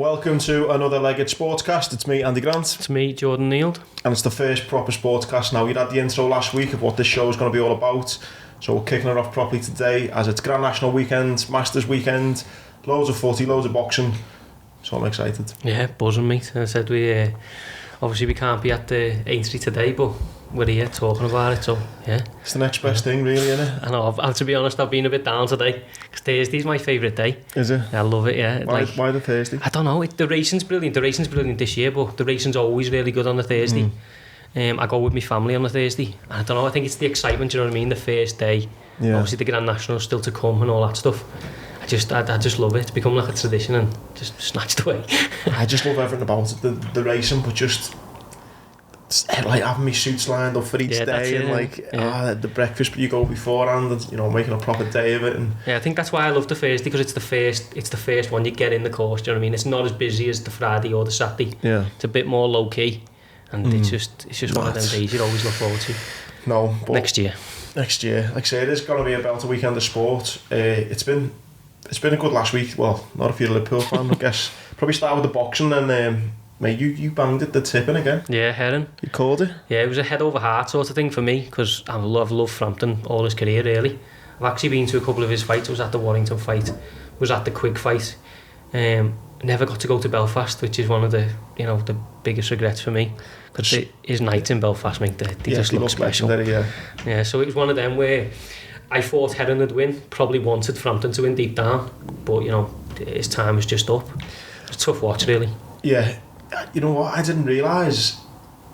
Welcome to another leg at Sportscast. It's me, Andy Grant. It's me, Jordan Neild. And it's the first proper Sportscast now. You had the intro last week of what this show is going to be all about. So we're kicking it off properly today as it's Grand National weekend, Masters weekend, loads of footy, loads of boxing. So I'm excited. Yeah, buzzing, mate. I said we can't be at the Aintree today, but we're here talking about it, so yeah. It's the next best thing, really, isn't it? I know, to be honest, I've been a bit down today, because Thursday's my favourite day. Is it? I love it, yeah. Why the Thursday? I don't know, the racing's brilliant. The racing's brilliant this year, but the racing's always really good on the Thursday. I go with my family on the Thursday. I don't know, I think it's the excitement, you know what I mean? The first day, obviously the Grand National's still to come and all that stuff. I just love it. It's become like a tradition and just snatched away. I just love everything about it, the racing, but just like having my suits lined up for each day and the breakfast you go beforehand and making a proper day of it. And I think that's why I love the Thursday, because it's the first one you get in the course. Do you know what I mean? It's not as busy as the Friday or the Saturday. Yeah, it's a bit more low key, and it's just one of them days you always look forward to. No, but next year, like I say, it is going to be a belter weekend of sport. It's been a good last week. Well, not if you're a Liverpool fan, I guess. Probably start with the boxing and. Mate, you banged it, the tipping again. Yeah, Heron. You called it? Yeah, it was a head over heart sort of thing for me, because I've loved Frampton all his career, really. I've actually been to a couple of his fights. I was at the Warrington fight, was at the Quigg fight. Never got to go to Belfast, which is one of the the biggest regrets for me, because his nights in Belfast, mate, they just look special. Yeah, so it was one of them where I thought Heron would win, probably wanted Frampton to win deep down, but his time was just up. It was a tough watch, really. Yeah. You know what, I didn't realise,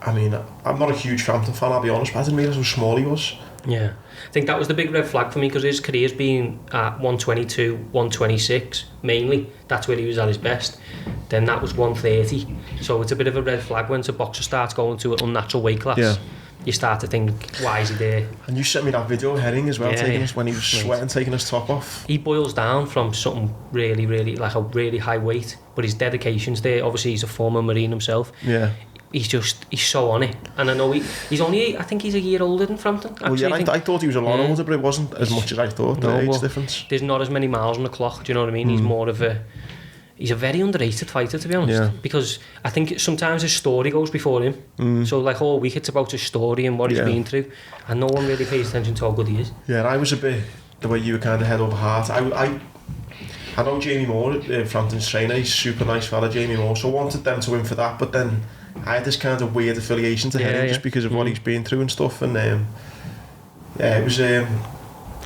I mean, I'm not a huge Frampton fan, I'll be honest, but I didn't realise how small he was. Yeah, I think that was the big red flag for me, because his career's been at 122, 126 mainly. That's where he was at his best. Then that was 130, so it's a bit of a red flag when a boxer starts going to an unnatural weight class. Yeah. You start to think, why is he there? And you sent me that video of Herring as well, when he was sweating, taking his top off. He boils down from something really, really, like a really high weight, but his dedication's there. Obviously, he's a former Marine himself. Yeah. He's so on it. And I know he's only, I think he's a year older than Frampton. Actually, well, yeah, I thought he was a lot older, but it wasn't as much as I thought, the age difference. There's not as many miles on the clock, do you know what I mean? He's more of a... He's a very underrated fighter, to be honest, because I think sometimes his story goes before him. So like all week it's about his story and what he's been through, and no one really pays attention to how good he is. Yeah, and I was a bit the way you were kind of head over heart. I know Jamie Moore, Frampton's trainer, he's a super nice fella, Jamie Moore, so I wanted them to win for that, but then I had this kind of weird affiliation to him just because of what he's been through and stuff, and it was...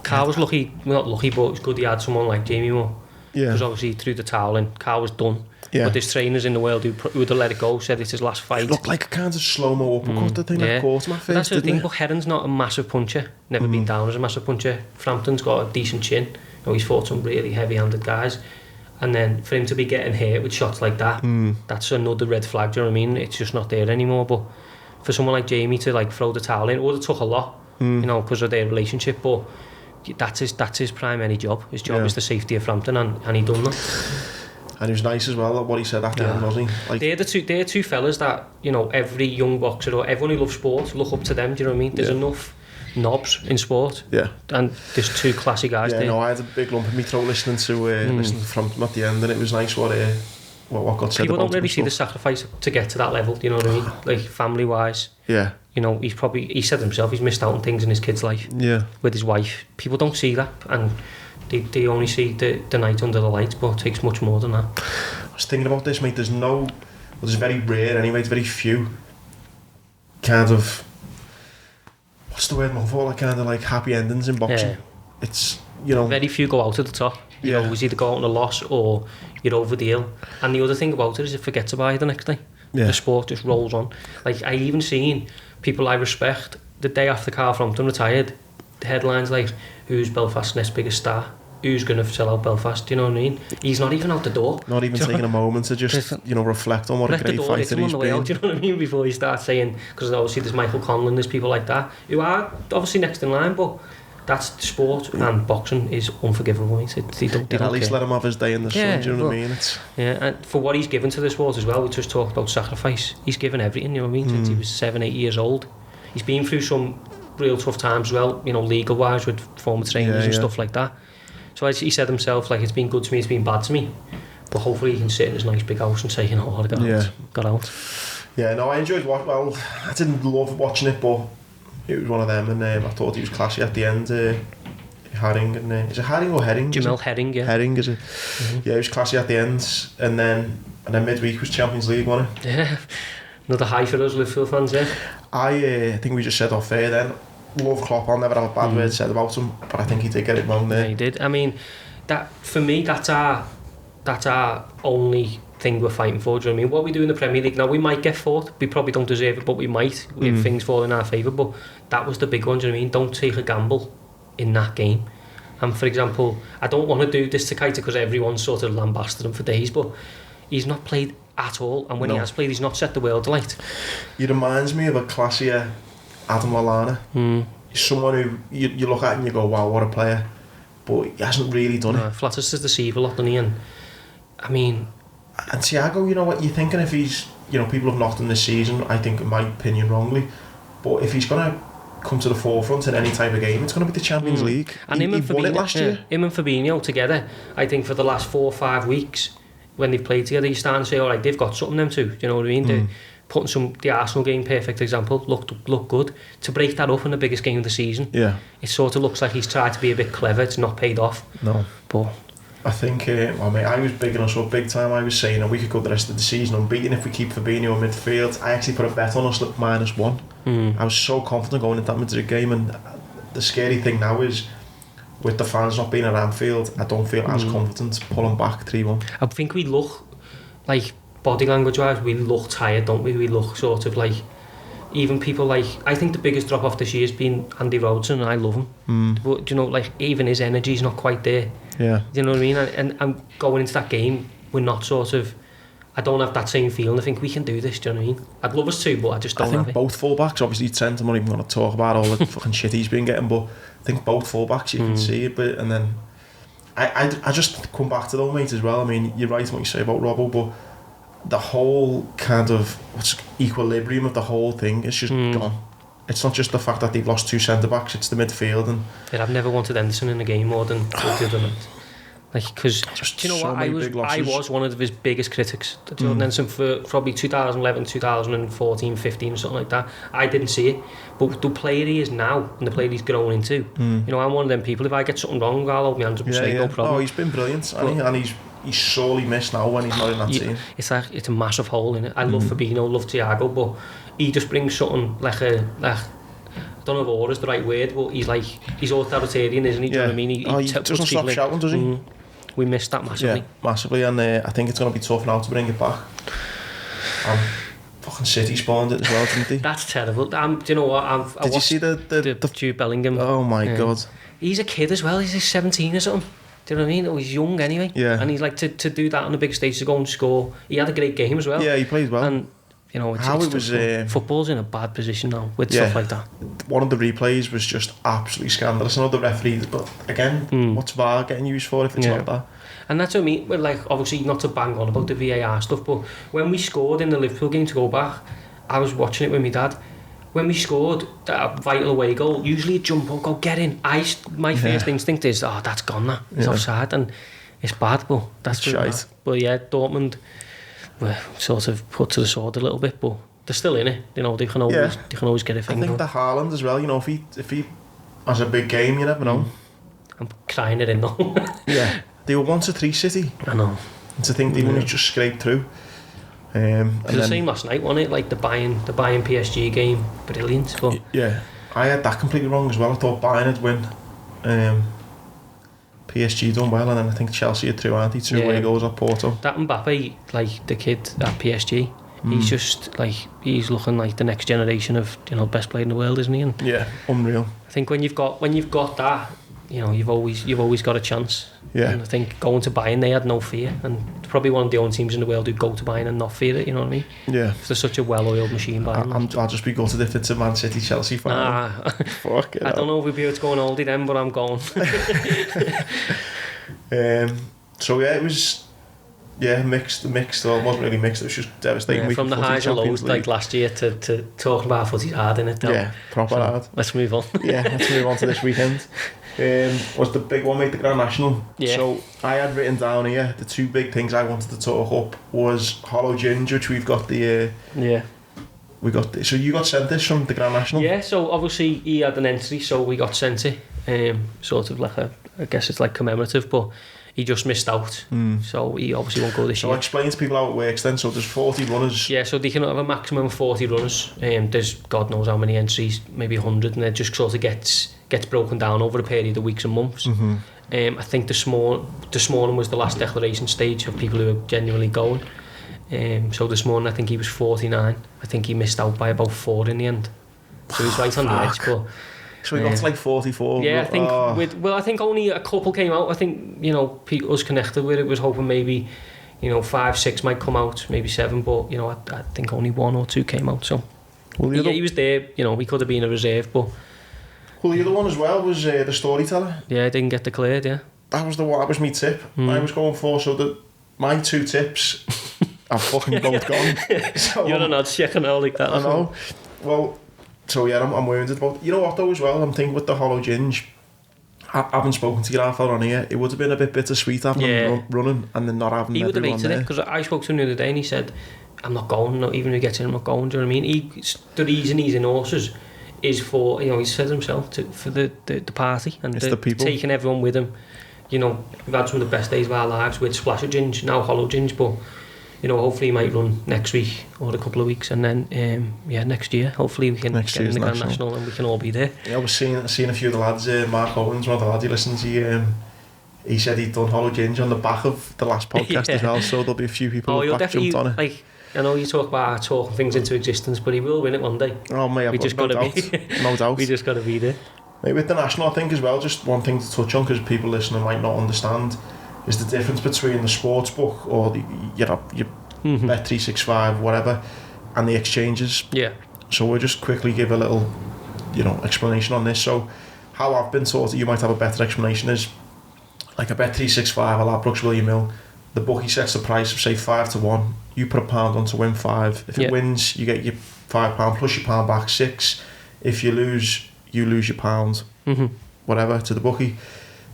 Carl was lucky, well, not lucky, but it was good he had someone like Jamie Moore. Yeah. Because obviously he threw the towel in. Carl was done. Yeah. But there's trainers in the world who would have let it go, said it's his last fight. It looked like a kind of slow-mo uppercut, I think, that caught him at first, that's the thing, but Heron's not a massive puncher. Never been down as a massive puncher. Frampton's got a decent chin. He's fought some really heavy-handed guys. And then for him to be getting hit with shots like that, that's another red flag, do you know what I mean? It's just not there anymore. But for someone like Jamie to like throw the towel in, it would have took a lot, because of their relationship, but that's his primary job. His job is the safety of Frampton, and he done that. And he was nice as well at what he said at the end, wasn't he? Like, they're two fellas that every young boxer or everyone who loves sport look up to them. Do you know what I mean? There's enough knobs in sport. Yeah. And there's two classy guys there. Yeah, I had a big lump in my throat listening to Frampton at the end, and it was nice what got said. People don't really see the sacrifice to get to that level. Do you know what I mean? Like family wise. Yeah. He said himself, he's missed out on things in his kid's life. Yeah. With his wife. People don't see that, and they only see the night under the lights, but it takes much more than that. I was thinking about this, mate. There's very rare anyway, there's very few kind of, what's the word I'm for, like kind of like happy endings in boxing. Yeah. It's, very few go out at the top. You always either go out on a loss or you're over the hill. And the other thing about it is it forgets about you the next day. Yeah. The sport just rolls on. Like, I even seen people I respect, the day after Carl Frampton retired, the headlines like, who's Belfast's next biggest star? Who's going to sell out Belfast? Do you know what I mean? He's not even out the door. Not even taking a moment to just, reflect on what a great fighter he's been. Out, do you know what I mean? Before you start saying, because obviously there's Michael Conlon, there's people like that, who are obviously next in line, but that's sport, and boxing is unforgivable. They don't at least let him have his day in the sun, do you know what I mean? And for what he's given to the sport as well, we just talked about sacrifice. He's given everything, you know what I mean, since he was 7-8 years old. He's been through some real tough times as well, legal wise with former trainers and stuff like that. So as he said himself, like, it's been good to me, it's been bad to me. But hopefully he can sit in his nice big house and say, you know, I got out. Yeah, no, I enjoyed well, I didn't love watching it, but it was one of them, and I thought he was classy at the end. Herring, and is it Herring or Herring? Jamel Herring, yeah. Herring, is it? Mm-hmm. Yeah, he was classy at the end, and then midweek was Champions League, wasn't it? Yeah, another high for us Liverpool fans, yeah. I think we just said off air then, love Klopp, I'll never have a bad word said about him, but I think he did get it wrong there. Yeah, he did. I mean, that for me, that's our only thing we're fighting for. Do you know what I mean? What we do in the Premier League now, we might get fourth. We probably don't deserve it, but we might if things fall in our favour. But that was the big one. Do you know what I mean? Don't take a gamble in that game. And for example, I don't want to do this to Keita because everyone's sort of lambasted him for days, but he's not played at all, and when he has played, he's not set the world alight. He reminds me of a classier Adam Lallana. He's someone who you look at and you go, wow, what a player, but he hasn't really done it. Flatters his deceive a lot, doesn't he? And I mean, and Thiago, you know what you're thinking, if he's, you know, people have knocked him this season, I think in my opinion wrongly, but if he's going to come to the forefront in any type of game, it's going to be the Champions League. And he won it last year. Him and Fabinho together, I think for the last 4 or 5 weeks when they've played together, you start to say, all right, they've got something them too. Do you know what I mean? They're putting the Arsenal game, perfect example, looked good. To break that up in the biggest game of the season, it sort of looks like he's tried to be a bit clever. It's not paid off. No, but I think, well, mate, I was bigging us up big time. I was saying we could go the rest of the season unbeaten if we keep Fabinho in midfield. I actually put a bet on us at -1. I was so confident going into that Madrid game, and the scary thing now is with the fans not being at Anfield, I don't feel as confident pulling back 3-1. I think we look like, body language wise, we look tired, don't we? We look sort of like, even people like, I think the biggest drop off this year has been Andy Robertson, and I love him. But you know, like, even his energy's not quite there. Yeah. Do you know what I mean? And going into that game, we're not sort of, I don't have that same feeling. I think we can do this, do you know what I mean? I'd love us to, but I just don't have it. I think both fullbacks, obviously Trent, I'm not even going to talk about all the fucking shit he's been getting, but I think both fullbacks, you can see it, but, and then I just come back to though, mate, as well. I mean, you're right in what you say about Robbo, but the whole kind of equilibrium of the whole thing is just gone. It's not just the fact that they've lost 2 centre-backs, it's the midfield. And yeah, I've never wanted Henderson in a game more than the other night. Like, because, do you know what, I was one of his biggest critics, Jordan Henderson, for probably 2011, 2014, 15, something like that. I didn't see it, but the player he is now, and the player he's growing into, you know, I'm one of them people, if I get something wrong, I'll hold my hands up and say, no problem. Oh, he's been brilliant, and he's sorely missed now when he's not in that team. It's like, it's a massive hole in it. I love Fabinho, love Thiago, but he just brings something like I don't know if aura is the right word, but he's authoritarian, isn't he? Do you know what I mean? He doesn't stop shouting, does he? We missed that massively. Yeah, massively, and I think it's going to be tough now to bring it back. Fucking City spawned it as well, didn't they? That's terrible. Do you know what? Did you see the Jude Bellingham? Oh my god. He's a kid as well. He's like 17 or something. Do you know what I mean? Oh, he's young anyway. Yeah. And he's like to do that on the big stage, to go and score. He had a great game as well. Yeah, he played well. And you know, football's in a bad position now with stuff like that. One of the replays was just absolutely scandalous. I know the referees, but again, what's VAR getting used for if it's not that? And that's what I mean. Well, like, obviously not to bang on about the VAR stuff, but when we scored in the Liverpool game, to go back, I was watching it with my dad. When we scored that vital away goal, usually a jump up, go get in. My first instinct is, that's gone now. It's offside, and it's bad, but that's shite. But yeah, Dortmund were sort of put to the sword a little bit, but they're still in it. You know, they can always get a thing. I think the Haaland as well. You know, if he has a big game, you never know. I'm crying it in though. Yeah, they were 1-3 City. I know. And to think they only just scraped through. And the same last night, wasn't it? Like the Bayern PSG game, brilliant. But yeah, I had that completely wrong as well. I thought Bayern would win. PSG done well, and then I think Chelsea had through, aren't they? 2 away goals at Porto. That Mbappe, like the kid at PSG, he's just like, he's looking like the next generation of, you know, best player in the world, isn't he? And yeah, unreal. I think when you've got that, you know, you've always got a chance. Yeah. And I think going to Bayern, they had no fear, and they're probably one of the only teams in the world who go to Bayern and not fear it. You know what I mean? Yeah. They're such a well-oiled machine. Bayern. I'll just be gutted if it's a Man City Chelsea final. Fuck it. I don't know if we'll be able to go on oldie then, but I'm going. So yeah, it was Yeah, mixed. Well, it wasn't really mixed. It was just devastating. Yeah, from the highs and lows, like last year, to talking about footy's hard, innit? Yeah, proper hard. Let's move on. Yeah, let's move on to this weekend. Was the big one, mate, the Grand National? Yeah. So I had written down here the two big things I wanted to talk up was Hollow Ginge, which we've got the. So you got sent this from the Grand National? Yeah. So obviously he had an entry, so we got sent it. Sort of like I guess it's like commemorative, but he just missed out, so he obviously won't go this year. So explain to people how it works then. So there's 40 runners. Yeah, so they can have a maximum of 40 runners. There's God knows how many entries, maybe 100, and it just sort of gets broken down over a period of weeks and months. I think this morning was the last declaration stage of people who are genuinely going. So this morning I think he was 49. I think he missed out by about 4 in the end. So he's right on the edge, but. So we got to like 44. Yeah, I think I think only a couple came out. I think, us connected with it was hoping maybe, 5, 6 might come out, maybe 7, but I think only 1 or 2 came out. So he was there. He could have been a reserve, but. Well, the other one as well was the storyteller. Yeah, I didn't get declared. Yeah, that was that was my tip. I was going for my 2 tips have fucking both gone. So, you're not checking out like that. I know. Well. So yeah, I'm wounded about. You know what though as well? I'm thinking with the Hollow Ginge, I haven't spoken to your half on here. It would have been a bit bittersweet having him running and then not having. He would have hated it because I spoke to him the other day and he said, "I'm not going. Not even if he gets in, I'm not going." Do you know what I mean? The reason he's in horses is for he said himself for the party and the people, taking everyone with him. We've had some of the best days of our lives with Splash of Ginge, now Hollow Ginge, but. Hopefully he might run next week or a couple of weeks, and then next year hopefully we can get in the Grand National and we can all be there. Yeah, I was seeing a few of the lads. Mark Owens, one of the lads he listens. He said he'd done Hollow Ginge on the back of the last podcast as well. So there'll be a few people who've jumped on it. Like, I know you talk about talking things into existence, but he will win it one day. Oh mate, I've got no doubt. No doubt. We just got to be there. Mate, with the National, I think as well, just one thing to touch on because people listening might not understand. Is the difference between the sports book or the your Bet365 whatever and the exchanges. Yeah. So we'll just quickly give a little explanation on this. So how I've been taught, you might have a better explanation, is like a Bet365 a la Brooks William Hill, the bookie sets the price of say 5 to 1, you put £1 on to win 5. If it wins you get your £5 plus your £1 back, 6. If you lose your £1, whatever, to the bookie.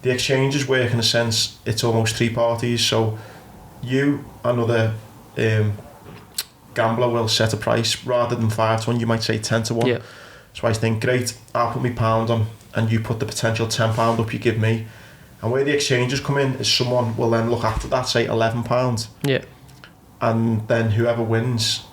The exchanges work in a sense, it's almost 3 parties. So you, another gambler, will set a price rather than 5 to 1. You might say 10 to 1. Yeah. So I think, great, I'll put my £1 on, and you put the potential £10 up you give me. And where the exchanges come in is someone will then look after that, say £11. Yeah. And then whoever wins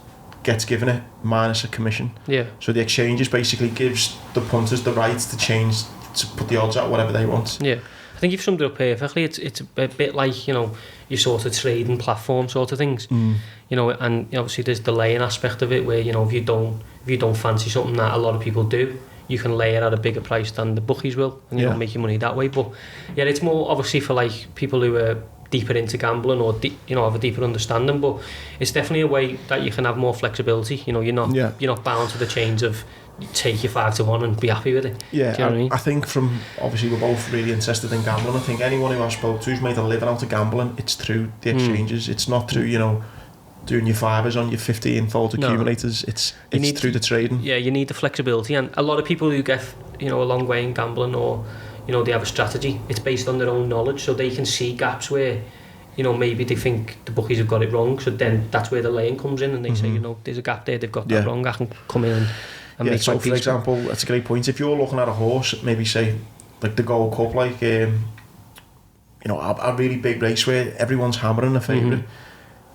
gets given it minus a commission. Yeah. So the exchanges basically gives the punters the right to change, to put the odds at whatever they want. Yeah. I think you've summed it up perfectly. It's a bit like, your sort of trading platform sort of things. And obviously there's the laying aspect of it where, if you don't fancy something that a lot of people do, you can lay it at a bigger price than the bookies will, and you don't make your money that way. But yeah, it's more obviously for like people who are deeper into gambling or have a deeper understanding. But it's definitely a way that you can have more flexibility. You're not bound to the chains of take your 5 to 1 and be happy with it. Yeah, do you know what I mean? I think from obviously we're both really interested in gambling. I think anyone who I've spoke to who's made a living out of gambling, it's through the exchanges. It's not through doing your 5s on your 15-fold accumulators. It's through the trading. Yeah, you need the flexibility, and a lot of people who get a long way in gambling, or they have a strategy, it's based on their own knowledge, so they can see gaps where maybe they think the bookies have got it wrong, so then that's where the laying comes in, and they say there's a gap there, they've got that wrong, I can come in and make so for example, that's a great point. If you're looking at a horse, maybe say like the Gold Cup, like a really big race where everyone's hammering a favourite,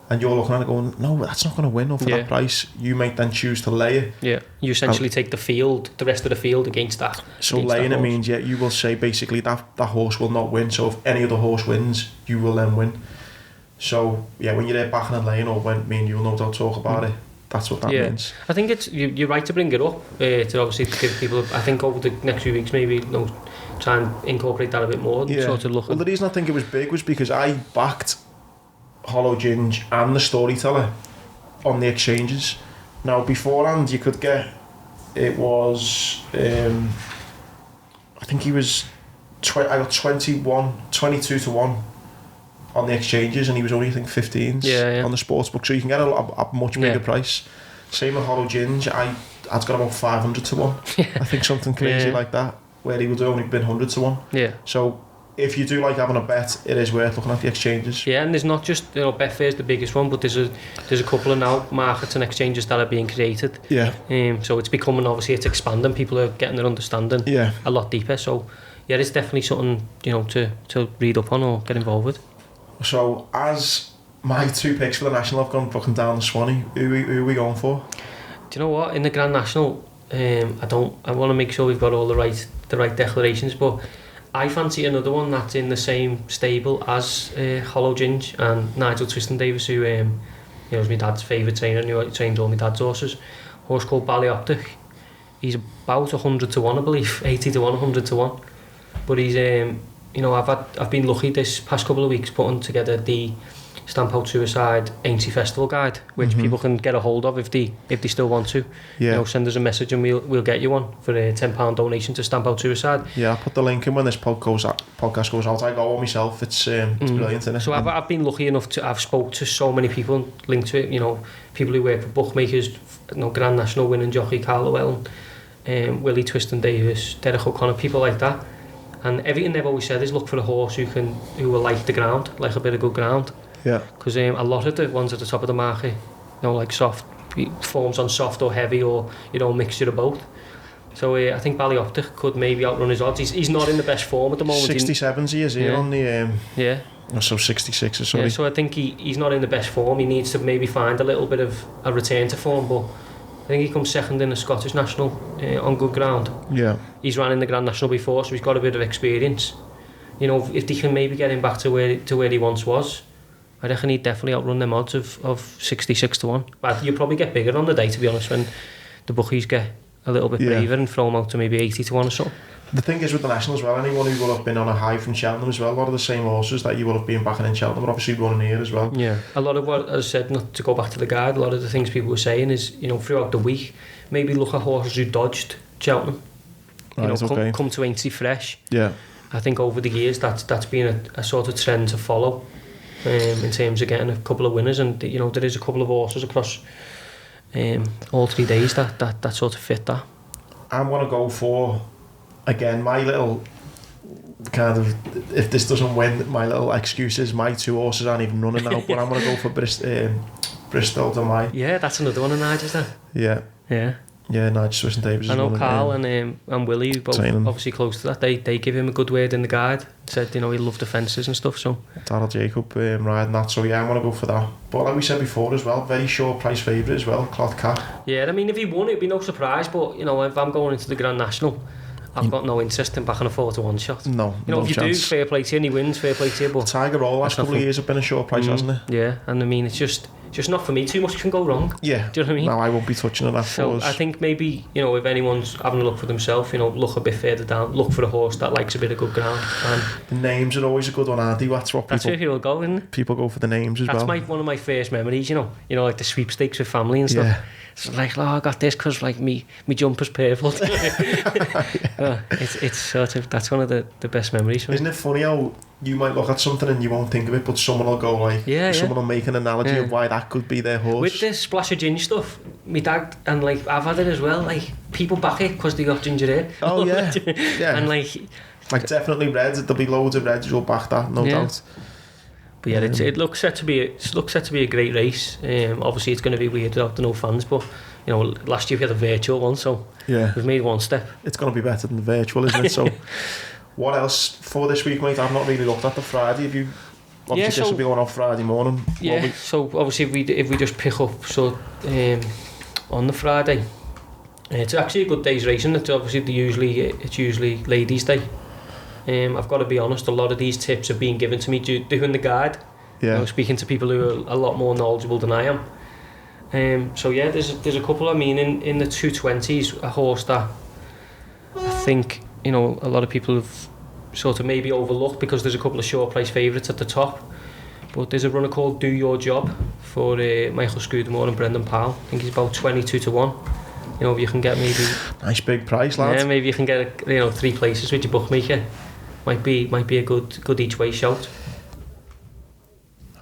and you're looking at it going, no, that's not going to win for that price. You might then choose to lay it. Yeah, you essentially take the rest of the field against that. So laying it means, you will say basically that horse will not win. So if any other horse wins, you will then win. So yeah, when you're there backing and laying, or when me and you'll no doubt talk about it, that's what that means. I think it's you're right to bring it up to obviously give people. I think over the next few weeks maybe try and incorporate that a bit more. And sort of look. Well, the reason I think it was big was because I backed Hollow Ginge and the Storyteller on the exchanges. Now beforehand you could get, it was I think he was I got 22 to 1 on the exchanges, and he was only, I think, 15s on the sportsbook, so you can get a much bigger price. Same with Hollow Ginge, I'd got about 500 to 1. I think something crazy like that, where he would have only been 100 to 1. Yeah. So if you do like having a bet, it is worth looking at the exchanges. Yeah, and there's not just, Betfair's the biggest one, but there's a couple of now markets and exchanges that are being created. Yeah. So it's becoming, obviously, it's expanding. People are getting their understanding a lot deeper. So yeah, it's definitely something to read up on or get involved with. So as my 2 picks for the national, I've gone fucking down to Swanee. Who are we going for? Do you know what? In the Grand National, I want to make sure we've got all the right declarations, but I fancy another one that's in the same stable as Hollow Ginge and Nigel Twiston-Davies, who is my dad's favourite trainer, and he trained all my dad's horses. A horse called Ballyoptic. He's about 100 to 1, I believe, 80 to 1, 100 to 1. But he's, I've been lucky this past couple of weeks putting together the Stamp Out Suicide Aintree Festival guide, which people can get a hold of if they still want to. Yeah. Send us a message and we'll get you one for a £10 donation to Stamp Out Suicide. Yeah, I'll put the link in when this podcast goes out. I go on myself. It's brilliant, isn't it? So I've been lucky enough to I've spoke to so many people linked to it. People who work for bookmakers, Grand National winning jockey Carlowell, Willie Twiston-Davies, Derek O'Connor, people like that. And everything they've always said is look for a horse who will like the ground, like a bit of good ground. Yeah. Because a lot of the ones at the top of the market, like soft, forms on soft or heavy or, mixture of both. So I think Ballyoptic could maybe outrun his odds. He's not in the best form at the moment. 67s he is here on the... So 66 or something. Yeah, so I think he's not in the best form. He needs to maybe find a little bit of a return to form, but I think he comes second in the Scottish National on good ground. Yeah. He's ran in the Grand National before, so he's got a bit of experience. If they can maybe get him back to where he once was, I reckon he'd definitely outrun them odds of 66 to 1. But you'll probably get bigger on the day, to be honest, when the bookies get a little bit braver and throw them out to maybe 80 to 1 or something. The thing is with the National as well, anyone who will have been on a high from Cheltenham as well, a lot of the same horses that you will have been backing in Cheltenham are obviously running here as well. Yeah, a lot of what, as I said, not to go back to the guide, a lot of the things people were saying is, throughout the week, maybe look at horses who dodged Cheltenham. Come to Aintree fresh. Yeah. I think over the years that's been a sort of trend to follow. In terms of getting a couple of winners, and there is a couple of horses across all 3 days that sort of fit that. I'm going to go for, again, my little kind of, if this doesn't win, my little excuse is my 2 horses aren't even running now, but I'm going to go for Bristol to my... Yeah, that's another one of Nigel's then. Yeah, Nigel Twiston-Davies. I know Carl and Willie, both obviously close to that. They give him a good word in the guide. Said he loved the fences and stuff. So Darryl Jacob riding that. So I'm gonna go for that. But like we said before as well, very short price favourite as well, Cloth Cat. Yeah, I mean if he won, it'd be no surprise. But if I'm going into the Grand National, I've got no interest in backing a 4 to 1 shot. No, no if you chance. Do, fair play to you, and he wins, fair play to you. But Tiger Roll last couple of years have been a short price, hasn't it? Yeah, and I mean it's just not for me. Too much can go wrong. Yeah. Do you know what I mean? No, I won't be touching on that. So I think maybe, if anyone's having a look for themselves, look a bit further down, look for a horse that likes a bit of good ground. And the names are always a good one, aren't they? That's where people go, isn't it? People go for the names as well. That's one of my first memories, like the sweepstakes with family and stuff. Yeah. It's like, I got this because me jumper's purple. It's sort of, that's one of the best memories for me. Isn't it funny how you might look at something and you won't think of it, but someone will go someone will make an analogy of why that could be their horse. With this splash of ginger stuff, my dad, and I've had it as well, people back it because they got ginger hair. Oh yeah, yeah. And definitely red, there'll be loads of reds who'll back that, no doubt. But yeah, it looks set to be a great race. Obviously it's going to be weird without the no fans, but last year we had a virtual one, so we've made one step. It's going to be better than the virtual, isn't it? So what else for this week, mate? I've not really looked at the Friday. Have you? Obviously this will be going off Friday morning. Yeah, so obviously if we just pick up on the Friday, it's actually a good day's racing. It's obviously usually ladies' day. I've got to be honest, a lot of these tips have been given to me doing the guide. Yeah. Speaking to people who are a lot more knowledgeable than I am. So yeah, there's a couple. I mean, in the 220s, a horse that I think a lot of people have sort of maybe overlooked because there's a couple of short price favourites at the top. But there's a runner called Do Your Job for Michael Scudamore and Brendan Powell. I think he's about 22 to 1. If you can get maybe nice big price, lads. Yeah, maybe you can get 3 places with your bookmaker. Might be a good each way shout.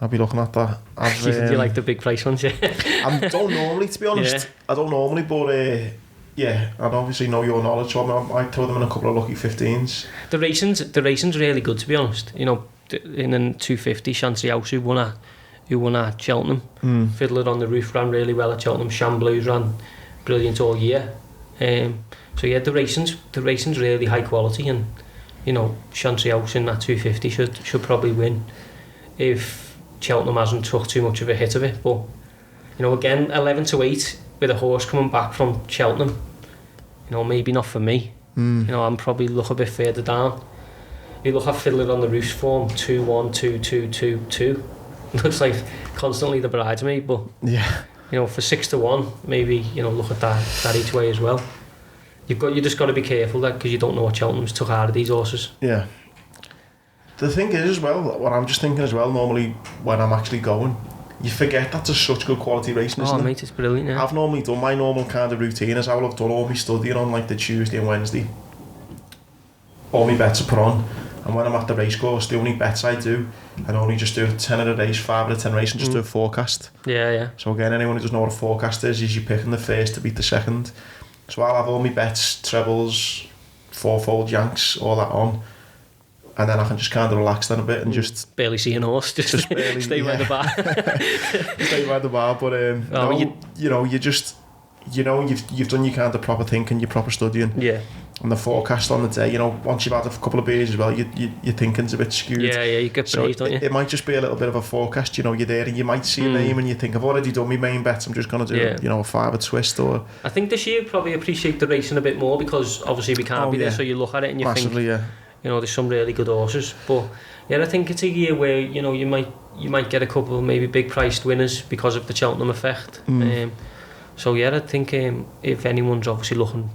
I'll be looking at that. You like the big price ones, yeah? I don't normally, to be honest. Yeah. I don't normally, but yeah, I obviously know your knowledge, so I throw them in a couple of lucky 15s. The racing's really good, to be honest. You know, in the 250, Chantry House, who won at Cheltenham, Fiddler on the Roof ran really well at Cheltenham, Shamblues ran brilliant all year. So yeah, the racing's really high quality, and you know, Chantry House in that 250 should probably win if Cheltenham hasn't took too much of a hit of it. But you know, again, 11-8 with a horse coming back from Cheltenham, you know, maybe not for me. You know, I'm probably look a bit further down. You look at Fiddler on the Roof's form, 2-1, 2-2, 2-2. Looks like constantly the bridesmaid, but yeah, you know, for 6-1, maybe, you know, look at that each way as well. You just got to be careful that, because you don't know what Cheltenham's took out of these horses. Yeah. The thing is as well, what I'm just thinking as well, normally when I'm actually going, you forget that's a such good quality racing, isn't it? Mate, it's brilliant, yeah. I've normally done my normal kind of routine is I will have done all my studying on like the Tuesday and Wednesday. All my bets are put on, and when I'm at the racecourse, the only bets I do, I only just do 10 at a race, 5 at a 10 race, and just do a forecast. Yeah. So again, anyone who doesn't know what a forecast is you're picking the first to beat the second. So I'll have all my bets, trebles, fourfold yanks, all that on, and then I can just kind of relax then a bit and just barely see an horse, just barely, stay by the bar. Stay by the bar, but you know, you've done your kind of proper thinking, your proper studying. Yeah. And the forecast on the day, you know, once you've had a couple of beers as well, your thinking's a bit skewed. Yeah, you get brave, don't you? It might just be a little bit of a forecast, you know, you're there and you might see a name and you think, I've already done my main bets, I'm just going to do, you know, a 5 at twist or... I think this year probably appreciate the racing a bit more, because obviously we can't be there, so you look at it and you massively, think, you know, there's some really good horses. But yeah, I think it's a year where, you know, you might get a couple of maybe big priced winners because of the Cheltenham effect. So yeah, I think if anyone's obviously looking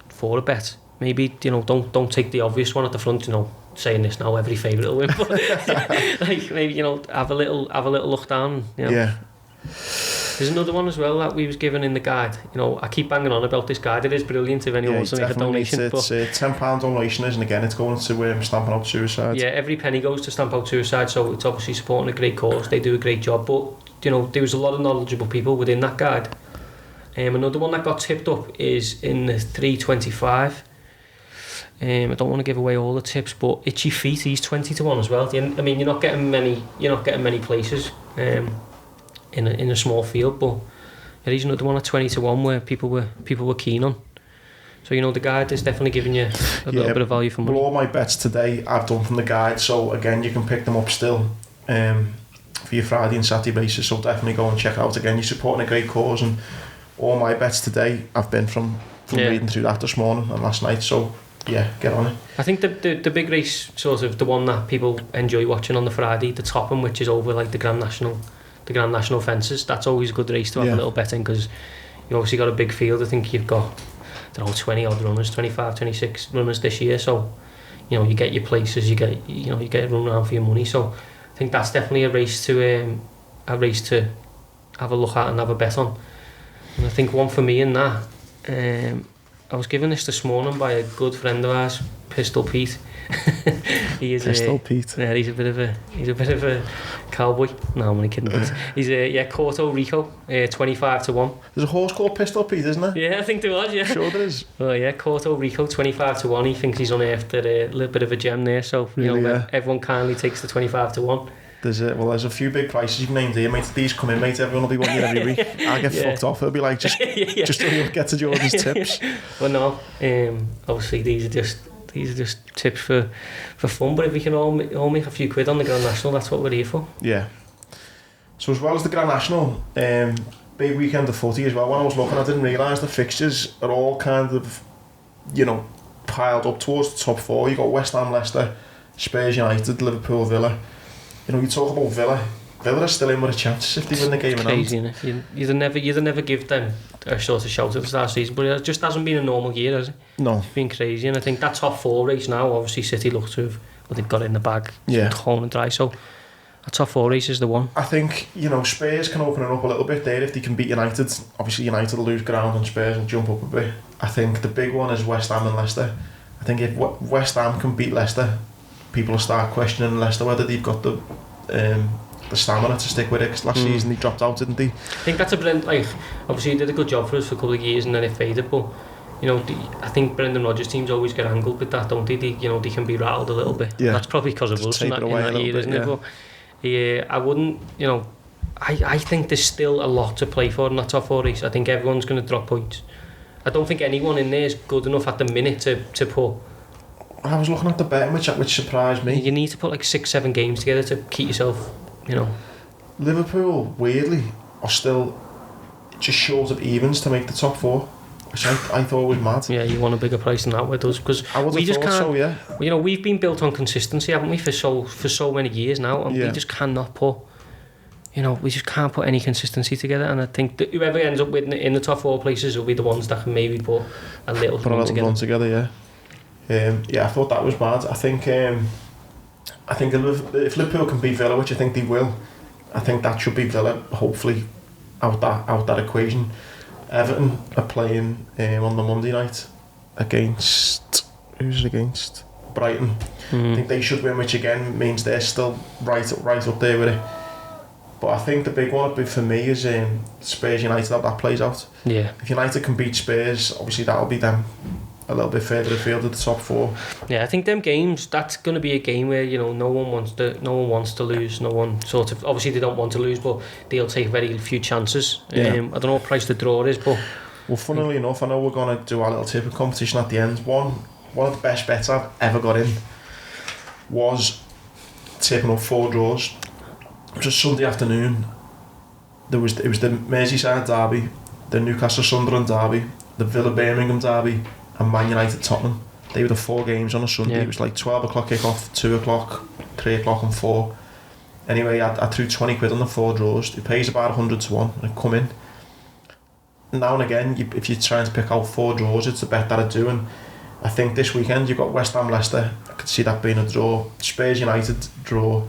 for a bet, maybe, you know, don't take the obvious one at the front, you know, saying this now, every favourite will win, but like maybe, you know, have a little look down, you know. Yeah. There's another one as well that we was given in the guide. You know, I keep banging on about this guide. It is brilliant if anyone wants to make a donation. It's £10 donation, isn't it? Again, it's going to Stamping Out Suicide. Yeah, every penny goes to Stamp Out Suicide, so it's obviously supporting a great cause. They do a great job, but you know, there was a lot of knowledgeable people within that guide. Another one that got tipped up is in the 325. I don't want to give away all the tips, but Itchy Feet, he's 20-1 as well. I mean, you're not getting many places in a small field, but yeah, he's another one at 20-1 where people were keen on. So you know, the guide is definitely giving you a little bit of value for money. Well, all my bets today I've done from the guide, so again you can pick them up still for your Friday and Saturday races. So definitely go and check out. Again, you're supporting a great cause, and all my bets today I've been from reading through that this morning and last night. So yeah, get on it. I think the big race, sort of the one that people enjoy watching on the Friday, the Topham, which is over like the Grand National fences, that's always a good race to have a little bet in, because you obviously got a big field. I think you've got, I don't know, 20 odd runners, 25, 26 runners this year, so you know, you get your places, you get a run around for your money. So I think that's definitely a race to have a look at and have a bet on. And I think one for me in that, I was given this morning by a good friend of ours, Pistol Pete. Pistol Pete. Yeah, he's a bit of a cowboy. No, I'm only kidding. He's Puerto Rico, 25-1. There's a horse called Pistol Pete, isn't there? Yeah, I think there was. Yeah, sure there is. Oh yeah, Puerto Rico, 25-1. He thinks he's unearthed a little bit of a gem there. So really, everyone kindly takes the 25-1. There's a few big prices you can name there, mate. These come in, mate. Everyone will be wanting every week. I'll get fucked off. It'll be like just till you get to Jordan's tips. Well, no. Obviously, these are just tips for fun. But if we can all make a few quid on the Grand National, that's what we're here for. Yeah. So as well as the Grand National, big weekend of footy as well. When I was looking, I didn't realise the fixtures are all kind of, you know, piled up towards the top four. You got West Ham, Leicester, Spurs, United, Liverpool, Villa. You know, you talk about Villa are still in with a chance if they win the game. Crazy, isn't it? You'd never give them a sort of shout at the start of the season, but it just hasn't been a normal year, has it? No. It's been crazy, and I think that top four race now, obviously City look to have, well, they've got it in the bag, home and dry, so that top four race is the one. I think, you know, Spurs can open it up a little bit there if they can beat United. Obviously United will lose ground and Spurs will jump up a bit. I think the big one is West Ham and Leicester. I think if West Ham can beat Leicester, people will start questioning Leicester whether they've got the the stamina to stick with it. 'Cause last season he dropped out, didn't he? I think that's obviously he did a good job for us for a couple of years and then it faded, but I think Brendan Rodgers' teams always get angled with that, don't they? They can be rattled a little bit. Yeah. That's probably because of us in that year, isn't it? But I wouldn't, I think there's still a lot to play for in that top 4 race. I think everyone's going to drop points. I don't think anyone in there is good enough at the minute to put. I was looking at the betting, which surprised me. You need to put like 6-7 games together to keep yourself, Liverpool, weirdly, are still just short of evens to make the top 4, which I thought was mad. Yeah, you want a bigger price than that with us, because we just can't. So, yeah. We've been built on consistency, haven't we, for so many years now, and we just cannot put. We just can't put any consistency together, and I think that whoever ends up with in the top 4 places will be the ones that can maybe put a little run together. Yeah. I thought that was mad. I think if Liverpool can beat Villa, which I think they will, I think that should be Villa, hopefully, out that equation. Everton are playing on the Monday night against... Who's it against? Brighton. I think they should win, which again means they're still right up there with it. But I think the big one for me is Spurs United, how that plays out. Yeah. If United can beat Spurs, obviously that'll be them a little bit further afield at the top 4. Yeah, I think them games, that's going to be a game where no one wants to lose. No one sort of, obviously they don't want to lose, but they'll take very few chances. I don't know what price the draw is, but funnily enough, I know we're going to do our little tipping competition at the end. One of the best bets I've ever got in was tipping up 4 draws. It was a Sunday afternoon. It was the Merseyside derby, the Newcastle Sunderland derby, the Villa Birmingham derby, and Man United Tottenham. They were the 4 games on a Sunday. Yeah. It was like 12 o'clock kick-off, 2 o'clock, 3 o'clock and 4. Anyway, I threw 20 quid on the 4 draws. It pays about 100 to 1 and come in. Now and again, if you're trying to pick out 4 draws, it's the bet that I do. And I think this weekend you've got West Ham Leicester. I could see that being a draw. Spurs United, draw.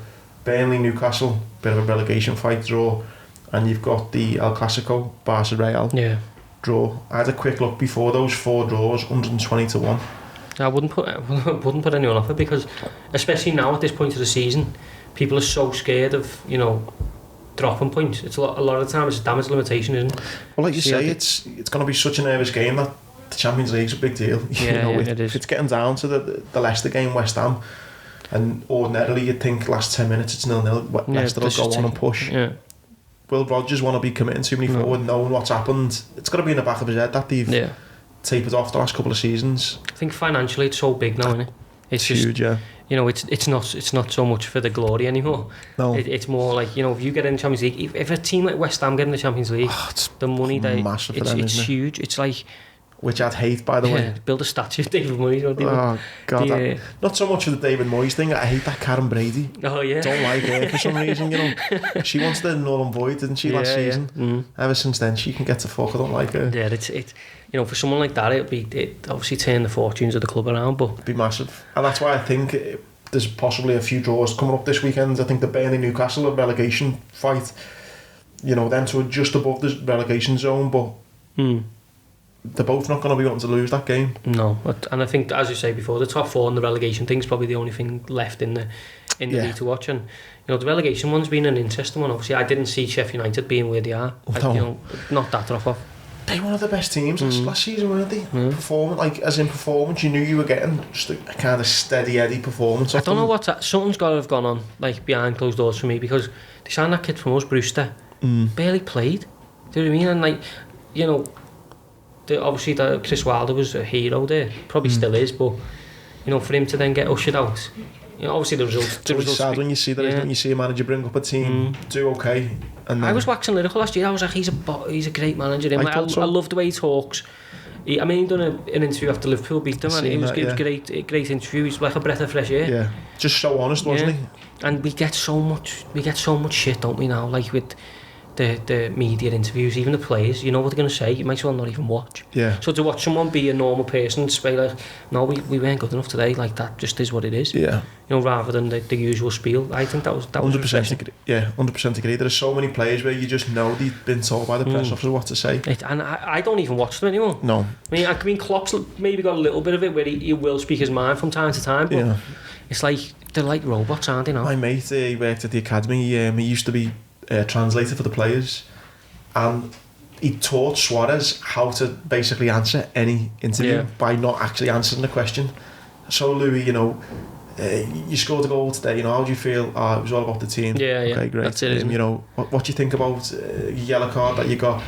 Burnley Newcastle, bit of a relegation fight, draw. And you've got the El Clasico, Barca Real. Yeah. Draw. I had a quick look before those 4 draws, 120 to 1. I wouldn't put anyone off it, because especially now at this point of the season, people are so scared of dropping points. It's a lot of the time it's a damage limitation, isn't it? Well, like you say, it's going to be such a nervous game that the Champions League's a big deal. It is. It's getting down to the Leicester game, West Ham, and ordinarily you'd think last 10 minutes it's 0-0. Leicester will go on and push. Yeah. Will Rodgers want to be committing too many forward, knowing what's happened? It's got to be in the back of his head that they've tapered off the last couple of seasons. I think financially it's so big now, isn't it? It's huge, yeah. It's not so much for the glory anymore. No. It's more like, if you get in the Champions League, if a team like West Ham get in the Champions League, the money it's huge. It's like, which I'd hate, by the way. Build a statue of David Moyes. God, not so much for the David Moyes thing. I hate that Karen Brady. Oh yeah, don't like her for some reason. She wants the null and void, didn't she, last season? Mm. Ever since then, she can get to fuck. I don't like her. Yeah, it's for someone like that, it obviously turn the fortunes of the club around, but it'd be massive, and that's why I think there's possibly a few draws coming up this weekend. I think the Burnley Newcastle a relegation fight. Them two are just above the relegation zone, but. They're both not going to be wanting to lose that game. No, and I think, as you say before, the top 4 and the relegation thing's probably the only thing left in the league to watch. And the relegation one's been an interesting one. Obviously, I didn't see Sheffield United being where they are. Not that drop off. They're one of the best teams last season, weren't they? Performance, you knew you were getting just a kind of steady Eddie performance. I don't know what's that. Something's got to have gone on, like behind closed doors for me, because they signed that kid from us, Brewster, barely played. Do you know what I mean? And obviously that Chris Wilder was a hero there, probably still is, but for him to then get ushered out, obviously the results. It's really sad when you see that, when you see a manager bring up a team, do okay. And I was waxing lyrical last year. I was like, he's a great manager. I love the way he talks. He done an interview after Liverpool beat them, and it was great interview. He's like a breath of fresh air. Yeah, just so honest, wasn't he? And we get so much shit, don't we now? Like with the media interviews, even the players, you know what they're going to say, you might as well not even watch. Yeah. So to watch someone be a normal person and say like, no, we weren't good enough today, like that just is what it is. Yeah. Rather than the usual spiel. I think that was 100% agree. Yeah, 100% agree. There are so many players where you just know they've been told by the press officer what to say. And I don't even watch them anymore. No. I mean Klopp's maybe got a little bit of it where he will speak his mind from time to time, but it's like They're like robots, aren't they now? My mate, he worked at the academy. He used to be a translator for the players, and he taught Suarez how to basically answer any interview by not actually answering the question. So Louis, you scored a goal today, how do you feel? Oh, it was all about the team. Yeah, okay, great. That's it, what do you think about your yellow card that you got?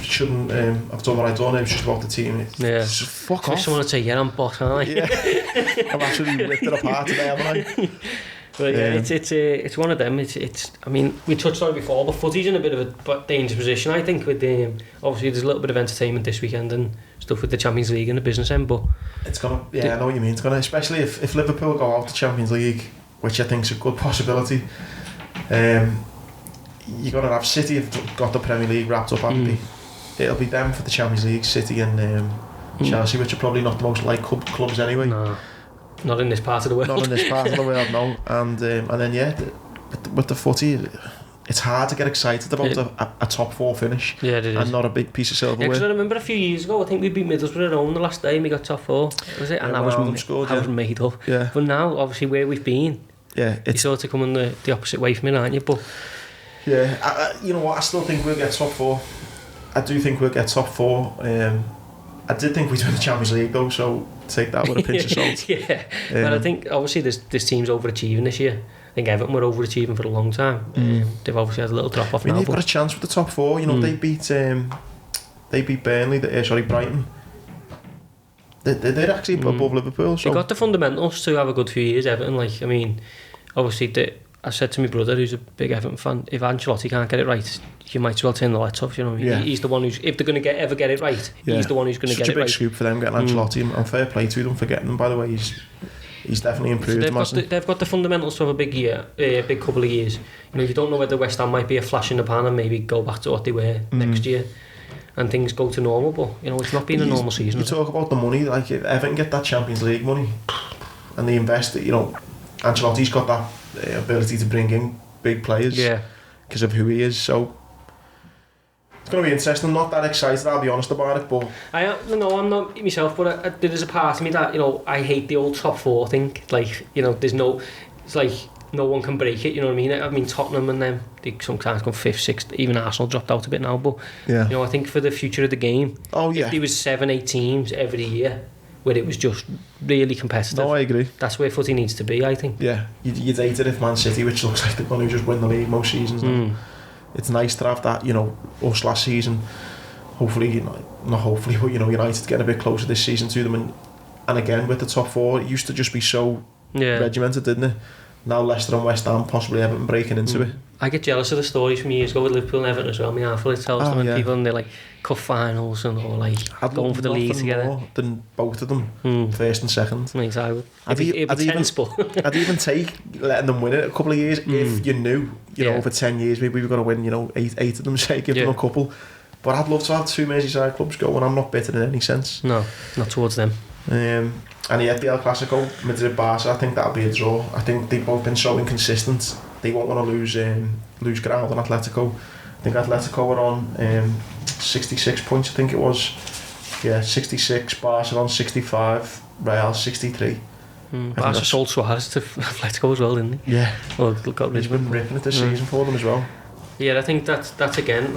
Shouldn't have done what I done, it was just about the team. Just fuck off. Someone would say, I'm boss, aren't I? Yeah. I've actually ripped it apart today, haven't I? But it's one of them. It's. I mean, we touched on it before, but footy's in a bit of a dangerous position, I think. With obviously there's a little bit of entertainment this weekend and stuff with the Champions League and the business end, but it's gonna. I know what you mean. It's gonna, especially if Liverpool go out the Champions League, which I think is a good possibility. You're gonna have City have got the Premier League wrapped up, haven't they? It'll be them for the Champions League, City and Chelsea, which are probably not the most liked clubs anyway. No. Not in this part of the world. Not in this part of the world, no. And then with the footy, it's hard to get excited about a top 4 finish. Yeah, it is. And not a big piece of silverware. Because I remember a few years ago, I think we beat Middlesbrough at home the last day and we got top 4. Was it? And I was made up. Yeah. But now, obviously, where we've been, you're sort of coming the opposite way from it, aren't you? But yeah, you know what? I still think we'll get top 4. I do think we'll get top 4. I did think we'd win the Champions League though, so take that with a pinch of salt. Yeah, but I think obviously this team's overachieving this year. I think Everton were overachieving for a long time. They've obviously had a little drop off now. They've got a chance with the top 4. They beat Burnley. Brighton. They're actually above Liverpool. So they got the fundamentals to have a good few years. Everton, obviously, I said to my brother, who's a big Everton fan, if Ancelotti can't get it right, you might as well turn the lights off. He's the one who's, if they're going to ever get it right, he's the one who's going to get it right. Such a big scoop for them getting Ancelotti, and fair play to them for getting them. By the way, he's definitely improved. So they've got the fundamentals to have a big big couple of years. You don't know whether West Ham might be a flash in the pan and maybe go back to what they were next year, and things go to normal. But it's not been a normal season. You talk about the money, like if Everton get that Champions League money, and they invest it. Ancelotti's got that ability to bring in big players because of who he is, so it's going to be interesting. I'm not that excited, I'll be honest about it, but I'm not myself, but there is a part of me that I hate the old top 4 thing. There's no, it's like no one can break it, you know what I mean? I mean Tottenham and them, they sometimes go 5th, 6th, even Arsenal dropped out a bit now, but I think for the future of the game, if there was 7-8 teams every year where it was just really competitive. No, I agree. That's where footy needs to be, I think. Yeah, you'd hate it if Man City, which looks like they're going to just win the league most seasons. It's nice to have that, us last season. Hopefully, not hopefully, but United getting a bit closer this season to them. And again, with the top 4, it used to just be so regimented, didn't it? Now Leicester and West Ham, possibly Everton breaking into it. I get jealous of the stories from years ago with Liverpool and Everton as well. My half-fully tells them when people and they're like cup finals and all going for the league together. More than both of them, first and second. Exactly. I'd even take letting them win it a couple of years if you knew, over 10 years maybe we were going to win, eight of them, say, give them a couple. But I'd love to have 2 Merseyside clubs go, and I'm not bitter in any sense. No, not towards them. And yet the El Clasico, Madrid-Barca, I think that'll be a draw. I think they've both been so inconsistent. They won't want to lose ground on Atletico. I think Atletico were on 66 points, I think it was. Yeah, 66, Barca on 65, Real 63. Barca sold Suarez to Atletico as well, didn't they? Yeah. Well, got He's been ripping it this season for them as well. Yeah, I think that's again,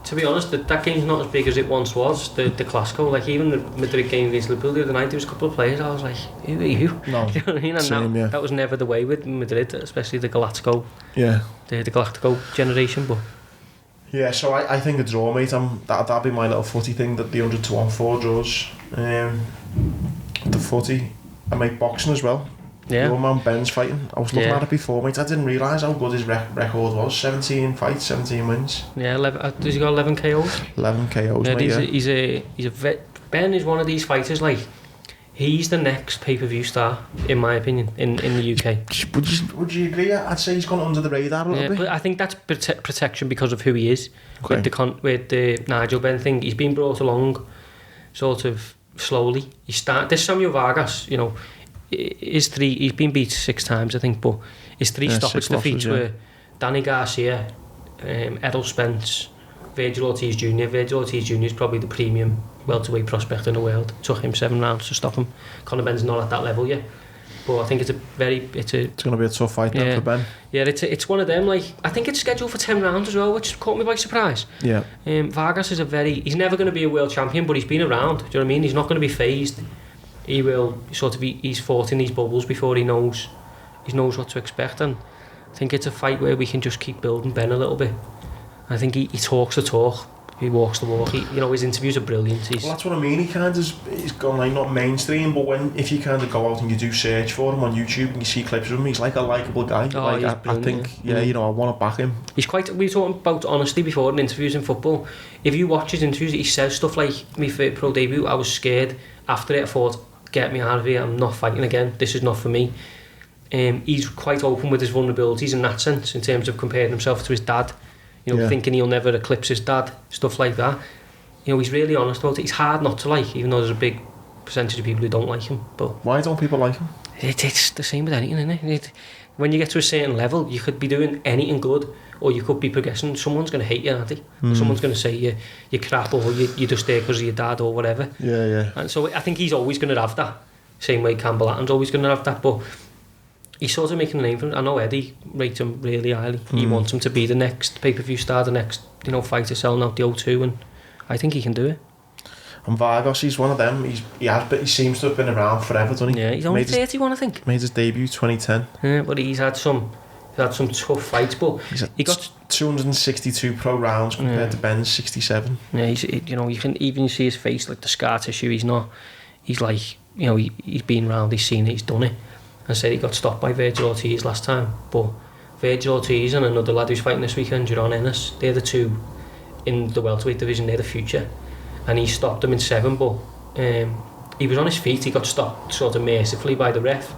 to be honest, that game's not as big as it once was, the Clasico. Even the Madrid game against Liverpool the other night, there was a couple of players I was like, who are you? No, you know what I mean? And that was never the way with Madrid, especially the Galactico. Yeah. The Galactico generation, but... Yeah, so I think a draw, mate. That'd be my little footy thing, that the 100-1 4 draws. The footy, I make boxing as well. Yeah. Your man Ben's fighting. I was looking at it before, mate. I didn't realise how good his record was. 17 fights, 17 wins. Yeah, has he got 11 KOs? 11 KOs, mate, he's a vet. Ben is one of these fighters, he's the next pay-per-view star, in my opinion, in the UK. Would you agree? I'd say he's gone under the radar a little bit. But I think that's protection because of who he is. Okay. With the Nigel Benn thing, he's been brought along sort of slowly. There's Samuel Vargas, he's been beat 6 times, I think, but his 3 stoppage defeats were Danny Garcia, Errol Spence, Virgil Ortiz Jr. Virgil Ortiz Jr. is probably the premium welterweight prospect in the world. Took him 7 rounds to stop him. Conor Benn's not at that level yet, but I think it's It's going to be a tough fight then for Ben. Yeah, it's one of them. Like, I think it's scheduled for 10 rounds as well, which caught me by surprise. Yeah. Vargas is he's never going to be a world champion, but he's been around. Do you know what I mean? He's not going to be phased. He will he's fought in these bubbles before he knows what to expect, and I think it's a fight where we can just keep building Ben a little bit. I think he talks the talk. He walks the walk. His interviews are brilliant. Well, that's what I mean. He kind of he's gone like not mainstream, but if you kind of go out and you do search for him on YouTube and you see clips of him, he's like a likeable guy. Oh, like I think, I want to back him. He's we were talking about honesty before in interviews in football. If you watch his interviews, he says stuff like, "Me for pro debut, I was scared. After it, I thought, get me out of here. I'm not fighting again. This is not for me." He's quite open with his vulnerabilities in that sense, in terms of comparing himself to his dad. Thinking he'll never eclipse his dad, stuff like that. He's really honest about it. He's hard not to like, even though there's a big percentage of people who don't like him. But why don't people like him? It's the same with anything, isn't it? When you get to a certain level, you could be doing anything good, or you could be progressing. Someone's going to hate you, aren't they? Or someone's going to say you're crap, or you're just there because of your dad, or whatever. Yeah. And so I think he's always going to have that. Same way Campbell Atten's always going to have that, but he's sort of making a name for him. I know Eddie rates him really highly. He wants him to be the next pay-per-view star, the next fighter selling out the O2, and I think he can do it. And Vargas, he's one of them. He seems to have been around forever, doesn't he? Yeah, he's only 31, I think. Made his debut 2010. Yeah, but he's had some tough fights, but he got 262 pro rounds compared to Ben's 67. Yeah, you can even see his face, like the scar tissue. He's like, he's been around, he's seen it, he's done it. I said he got stopped by Virgil Ortiz last time, but Virgil Ortiz and another lad who's fighting this weekend, Jerron Ennis, they're the two in the welterweight division, they're the future, and he stopped them in 7, but he was on his feet, he got stopped sort of mercifully by the ref,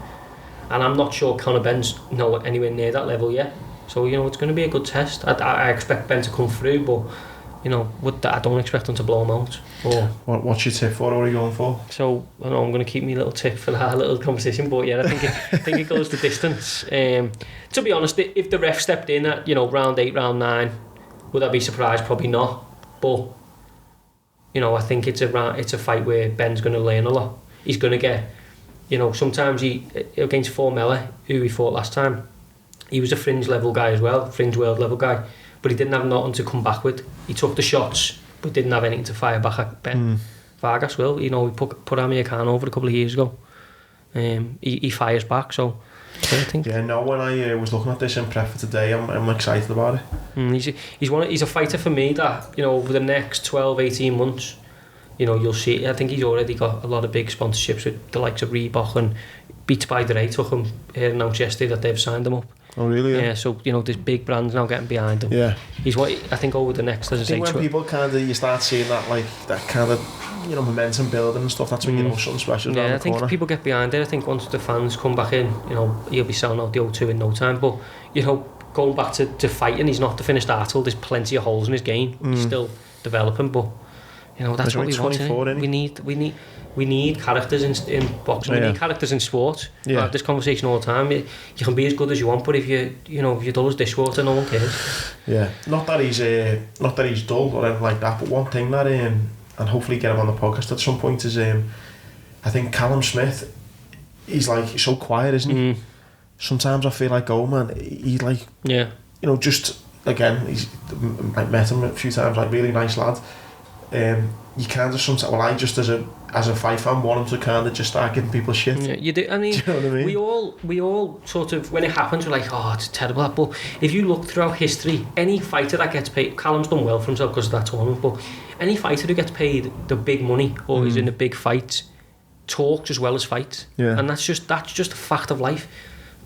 and I'm not sure Conor Ben's anywhere near that level yet, so it's going to be a good test. I expect Ben to come through, but I don't expect him to blow him out. What's your tip for? What are you going for? So I'm going to keep my little tip for that little conversation, but yeah, I think it goes the distance. To be honest, if the ref stepped in at round 8, round 9, would I be surprised? Probably not. But I think it's a fight where Ben's going to learn a lot. He's going to get, sometimes against Formella, who he fought last time, he was a fringe level guy as well, fringe world level guy. But he didn't have nothing to come back with. He took the shots, but didn't have anything to fire back at Ben. Vargas will. He put Amir Khan over a couple of years ago. He fires back, so I think. Yeah, no. When I was looking at this in prep for today, I'm excited about it. He's a fighter for me that over the next 12-18 months, you'll see. I think he's already got a lot of big sponsorships with the likes of Reebok, and Beats by Dre took him announced yesterday that they've signed him up. Oh really? Yeah. So there's big brands now getting behind him. Yeah. He's what I think over the next. As I say, when people you start seeing that that kind of momentum building and stuff, that's when something special. Yeah, I think people get behind it. I think once the fans come back in, he'll be selling out the O2 in no time. But going back to fighting, he's not the finished article. There's plenty of holes in his game. He's still developing, but that's what we want. We need characters in boxing. We need characters in sport. I have this conversation all the time. You can be as good as you want, but if you're dull as dishwater, no one cares. Yeah, not that he's dull or anything like that. But one thing that and hopefully get him on the podcast at some point is I think Callum Smith. He's like so quiet, isn't he? Sometimes I feel like, oh man, he like just again. I met him a few times. Like really nice lad. You kind of sometimes. Well, I just as a fight fan want him to kind of just start giving people shit. Yeah, you do. I mean, do you know what I mean? we all sort of, when it happens, we're like, oh, it's terrible. But if you look throughout history, any fighter that gets paid, Callum's done well for himself because of that tournament. But any fighter who gets paid the big money or is in a big fight talks as well as fights. Yeah. And that's just a fact of life.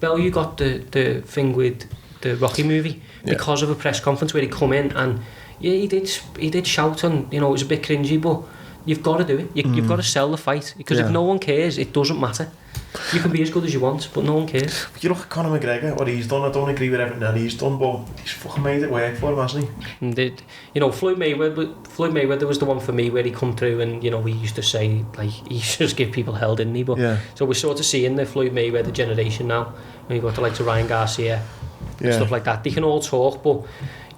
Bellew got the thing with the Rocky movie because of a press conference where he come in and he did shout and it was a bit cringy, but you've got to do it. You've got to sell the fight because if no one cares, it doesn't matter. You can be as good as you want, but no one cares. You look at Conor McGregor, what he's done. I don't agree with everything that he's done, but he's fucking made it work for him, hasn't he? Indeed. Floyd Mayweather was the one for me where he come through and we used to say like he used to just give people hell, didn't he? But so we're sort of seeing the Floyd Mayweather generation now. You've got the likes of Ryan Garcia and stuff like that. They can all talk, but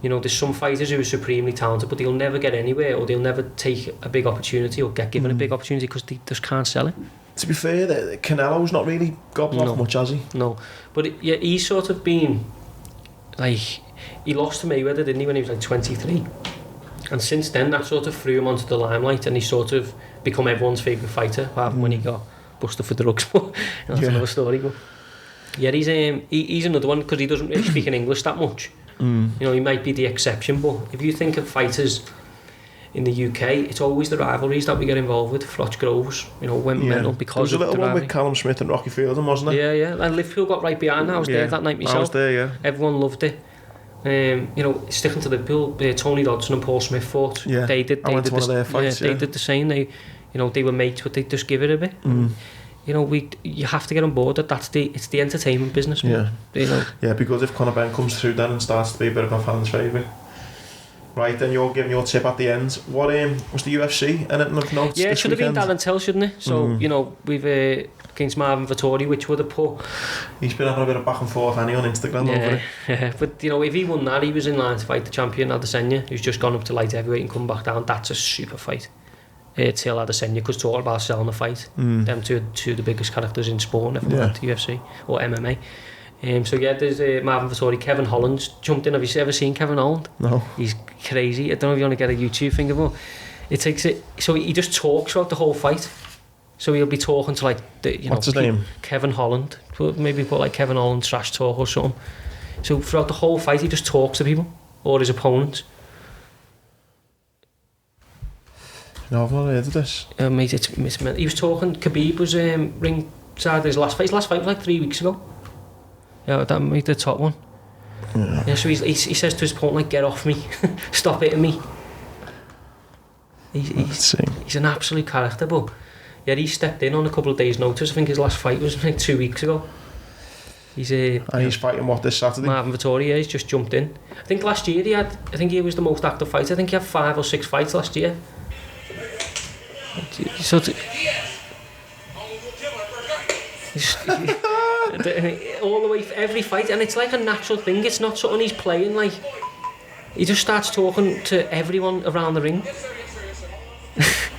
there's some fighters who are supremely talented, but they'll never get anywhere, or they'll never take a big opportunity or get given a big opportunity because they just can't sell it. To be fair, Canelo's not really gobbling off much, has he? No, but he's sort of been like, he lost to Mayweather, didn't he, when he was like 23, and since then that sort of threw him onto the limelight, and he's sort of become everyone's favourite fighter, apart from when he got busted for drugs. But that's another story. But yeah, he's another one, because he doesn't really speak in English that much. You know, he might be the exception, but if you think of fighters in the UK, it's always the rivalries that we get involved with. Froch Groves, you know, went mental because of the rivalry. There was a little one with Callum Smith and Rocky Fielding, wasn't there? Yeah, and Liverpool got right behind. I was there that night myself. I was there, yeah. Everyone loved it. You know, sticking to Liverpool, Tony Dodson and Paul Smith fought. Yeah, they did one of their fights. They did the same. They were mates, but they just give it a bit. You know, you have to get on board that it's the entertainment business. Yeah, you know. Yeah, because if Conor Benn comes through then and starts to be a bit of a fan's favourite. Right, then you're giving your tip at the end. What was the UFC? Anything of note? Yeah, it should have been Darren Till, shouldn't it? So, you know, we've against Marvin Vettori, which would have put... He's been having a bit of back and forth, hasn't he, on Instagram over it? Yeah, but, you know, if he won that, he was in line to fight the champion, Adesanya, who's just gone up to light heavyweight and come back down. That's a super fight. Till Adesanya, because talking about selling a fight. Them two of the biggest characters in sport, never mind UFC or MMA. So yeah, there's Marvin Vettori. Kevin Holland's jumped in. Have you ever seen Kevin Holland? No. He's crazy. I don't know if you want to get a YouTube thing about it. Takes it. So he just talks throughout the whole fight. So he'll be talking to like what's his name? Kevin Holland. Maybe put like Kevin Holland trash talk or something. So throughout the whole fight, he just talks to people or his opponents. No, I've not heard of this. Mate, it's he was talking. Khabib was ringside his last fight. His last fight was like 3 weeks ago. Yeah, that made the top one. Yeah, so he says to his opponent, like, get off me, stop hitting me. He's an absolute character, but yeah, he stepped in on a couple of days' notice. I think his last fight was like 2 weeks ago. He's fighting what, this Saturday? Marvin Vettori, yeah, he's just jumped in. I think last year he was the most active fighter. I think he had 5 or 6 fights last year. So all the way for every fight, and it's like a natural thing. It's not something he's playing. Like, he just starts talking to everyone around the ring.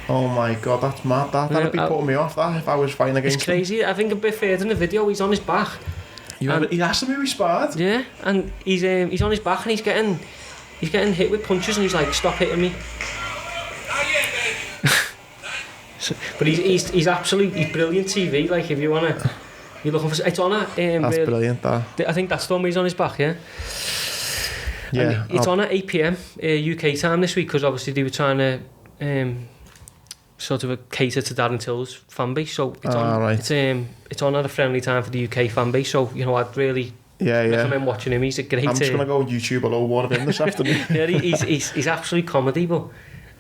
Oh my god, that's mad. That'd be putting me off. That if I was fighting against him. It's crazy. I think a bit further in the video, he's on his back. He asked him who he sparred. Yeah, and he's on his back and he's getting hit with punches, and he's like, stop hitting me. But he's absolutely brilliant TV. Like, if you wanna. You're looking for... It's on at... that's brilliant, that. I think that's the one where he's on his back, yeah? Yeah. And it's on at 8 PM UK time this week, because obviously they were trying to sort of cater to Darren Till's fan base, so it's on. Right. It's on at a friendly time for the UK fan base, so, you know, I'd really recommend watching him. He's a great... I'm just going to go YouTube a load one of him this afternoon. Yeah, he's absolute comedy, but...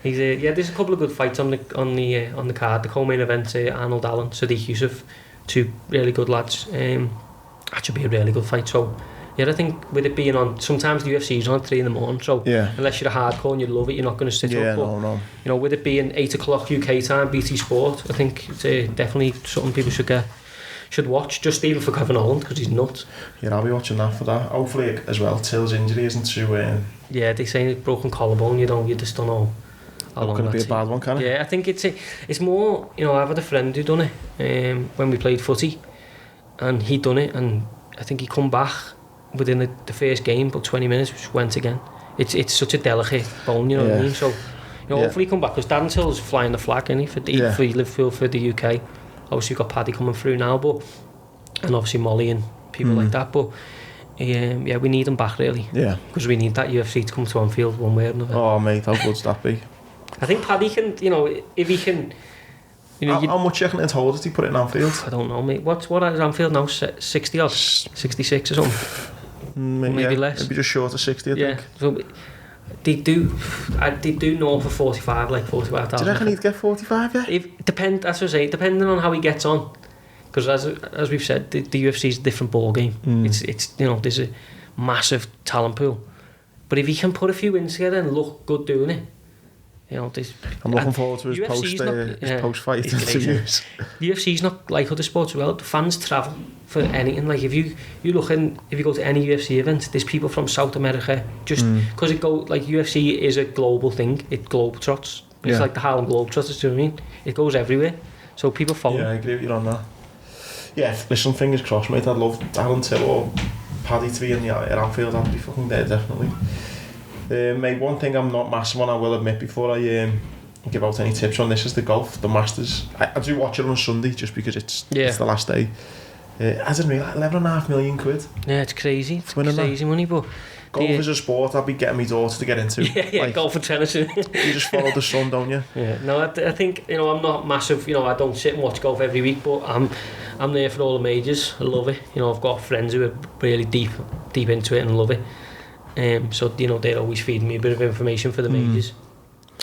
there's a couple of good fights on the card. The co-main event, Arnold Allen, Sadiq Yusuf, 2 really good lads. That should be a really good fight. So yeah, I think with it being on, sometimes the UFC is on at 3 in the morning. So unless you're a hardcore and you love it, you're not going to sit up. But, no. You know, with it being 8 o'clock UK time, BT Sport, I think it's definitely something people should watch. Just even for Kevin Holland, because he's nuts. Yeah, I'll be watching that for that. Hopefully as well, Till's injury isn't too. Yeah, they say it's broken collarbone. You just don't know. Not going to be a bad one, can it? Yeah, I think it's more, you know, I've had a friend who done it when we played footy, and he'd done it, and I think he come back within the first game, about 20 minutes, which went again. It's such a delicate bone, you know what I mean? So, you know, hopefully he come back, because Darren Till's flying the flag, isn't he, for Liverpool, for the UK. Obviously we've got Paddy coming through now, and obviously Molly and people like that, but yeah, we need him back, really. Yeah. Because we need that UFC to come to Anfield one way or another. Oh mate, how good's that be? I think Paddy can, you know, if he can... You know, how much you reckon it's hold he put it in Anfield? I don't know, mate. What is Anfield now? 60 odd? 66 or something? Maybe less. Maybe just short of 60, I think. So they do north for 45, like 45,000. Do you reckon he'd get 45 yet? That's what I say, depending on how he gets on. Because as we've said, the UFC is a different ball game. It's you know, there's a massive talent pool. But if he can put a few wins together and look good doing it, you know, I'm looking forward to his post-fight interviews. The UFC's not like other sports as well. The fans travel for anything. Like if you go to any UFC event, there's people from South America, just because like UFC is a global thing. It globetrots. It's like the Harlem Globetrotters, do you know what I mean? It goes everywhere. So people follow. Yeah, I agree with you on that. Yeah, listen, fingers crossed, mate. I'd love Alan Till or Paddy to be in the at Anfield. I'd be fucking there, definitely. Mate, one thing I'm not massive on, I will admit, before I give out any tips on this, is the golf, the Masters. I do watch it on Sunday just because it's the last day. As in me, like £11.5 million. Yeah, it's crazy. It's winning crazy money, but golf is a sport I'd be getting my daughter to get into. Yeah, like, golf and tennis. You just follow the sun, don't you? Yeah. No, I think, you know, I'm not massive. You know, I don't sit and watch golf every week, but I'm there for all the majors. I love it. You know, I've got friends who are really deep into it and love it. So, you know, they're always feeding me a bit of information for the majors.